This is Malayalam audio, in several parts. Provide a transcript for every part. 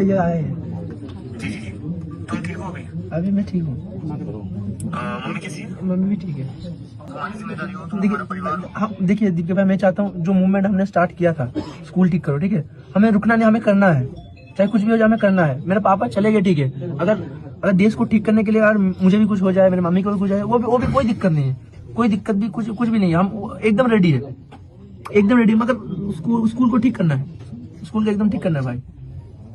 ये आए हैं। जी जी जी। तुम ठीक हो अभी? अभी मैं ठीक हूँ। मम्मी कैसी है? मम्मी भी ठीक है। तुम्हारी जिम्मेदारी हो, तुम हमारा परिवार हो। हाँ देखिए दीपिका भाई, मैं चाहता हूँ जो मूवमेंट हमने स्टार्ट किया था, स्कूल ठीक करो, ठीक है, हमें रुकना नहीं, हमें करना है, चाहे कुछ भी हो जाए हमें करना है। मेरे पापा चले गए, ठीक है, अगर अगर देश को ठीक करने के लिए अगर मुझे भी कुछ हो जाए, मेरी मम्मी को भी कुछ हो जाए, वो भी कोई दिक्कत नहीं है, कोई दिक्कत भी कुछ भी नहीं है, हम एकदम रेडी है, एकदम रेडी, मगर स्कूल को ठीक करना है, स्कूल को एकदम ठीक करना है भाई।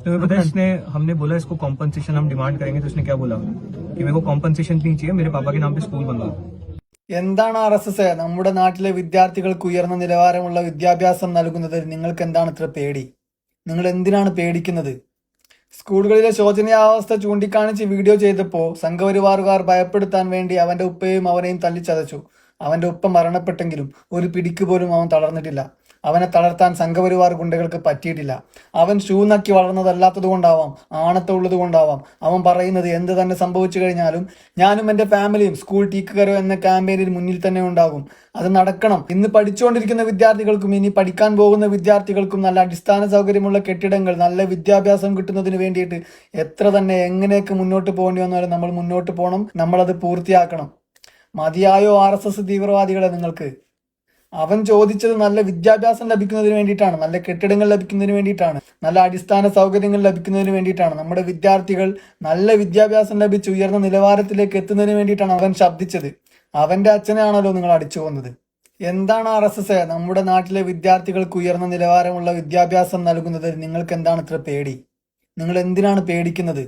तुम्हें पता है इसने, हमने बोला इसको कॉम्पनसेशन हम डिमांड करेंगे, तो इसने क्या बोला कि मेरे को कॉम्पनसेशन नहीं चाहिए, मेरे पापा के नाम पे स्कूल बनवा। എന്താണ് RSS? നമ്മുടെ നാട്ടിലെ വിദ്യാർത്ഥികൾക്ക് ഉയർന്ന നിലവാരമുള്ള വിദ്യാഭ്യാസം നൽകുന്നതിൽ നിങ്ങൾക്ക് എന്താണ് ഇത്ര പേടി? നിങ്ങൾ എന്തിനാണ് പേടിക്കുന്നത്? സ്കൂളുകളിലെ ശോചനീയാവസ്ഥ ചൂണ്ടിക്കാണിച്ച് വീഡിയോ ചെയ്തപ്പോൾ സംഘപരിവാറുകാർ ഭയപ്പെടുത്താൻ വേണ്ടി അവന്റെ ഉപ്പയും അവനെയും തല്ലിച്ചതച്ചു. അവന്റെ ഉപ്പ മരണപ്പെട്ടെങ്കിലും ഒരു പിടിക്ക് പോലും അവൻ തളർന്നിട്ടില്ല. അവനെ തളർത്താൻ സംഘപരിവാർ ഗുണ്ടകൾക്ക് പറ്റിയിട്ടില്ല. അവൻ ഷൂ നക്കി വളർന്നതല്ലാത്തത് കൊണ്ടാവാം, ആണത്തുള്ളത് കൊണ്ടാവാം, അവൻ പറയുന്നത് എന്ത് തന്നെ സംഭവിച്ചു കഴിഞ്ഞാലും ഞാനും എൻ്റെ ഫാമിലിയും സ്കൂൾ ടീക്കരോ എന്ന ക്യാമ്പയിനിൽ മുന്നിൽ തന്നെ ഉണ്ടാകും. അത് നടക്കണം. ഇന്ന് പഠിച്ചുകൊണ്ടിരിക്കുന്ന വിദ്യാർത്ഥികൾക്കും ഇനി പഠിക്കാൻ പോകുന്ന വിദ്യാർത്ഥികൾക്കും നല്ല അടിസ്ഥാന സൗകര്യമുള്ള കെട്ടിടങ്ങൾ, നല്ല വിദ്യാഭ്യാസം കിട്ടുന്നതിന് വേണ്ടിയിട്ട് എത്ര തന്നെ എങ്ങനെയൊക്കെ മുന്നോട്ട് പോകേണ്ടി വന്നാലും നമ്മൾ മുന്നോട്ട് പോകണം, നമ്മളത് പൂർത്തിയാക്കണം. മതിയായോ RSS തീവ്രവാദികളെ നിങ്ങൾക്ക്? അവൻ ചോദിച്ചത് നല്ല വിദ്യാഭ്യാസം ലഭിക്കുന്നതിന് വേണ്ടിയിട്ടാണ്, നല്ല കെട്ടിടങ്ങൾ ലഭിക്കുന്നതിന് വേണ്ടിയിട്ടാണ്, നല്ല അടിസ്ഥാന സൗകര്യങ്ങൾ ലഭിക്കുന്നതിന് വേണ്ടിയിട്ടാണ്. നമ്മുടെ വിദ്യാർത്ഥികൾ നല്ല വിദ്യാഭ്യാസം ലഭിച്ച് ഉയർന്ന നിലവാരത്തിലേക്ക് എത്തുന്നതിന് വേണ്ടിയിട്ടാണ് അവൻ ശബ്ദിച്ചത്. അവന്റെ അച്ഛനെയാണല്ലോ നിങ്ങൾ അടിച്ചു കൊന്നത്. എന്താണ് RSS? നമ്മുടെ നാട്ടിലെ വിദ്യാർത്ഥികൾക്ക് ഉയർന്ന നിലവാരമുള്ള വിദ്യാഭ്യാസം നൽകുന്നതിൽ നിങ്ങൾക്ക് എന്താണ് ഇത്ര പേടി? നിങ്ങൾ എന്തിനാണ് പേടിക്കുന്നത്?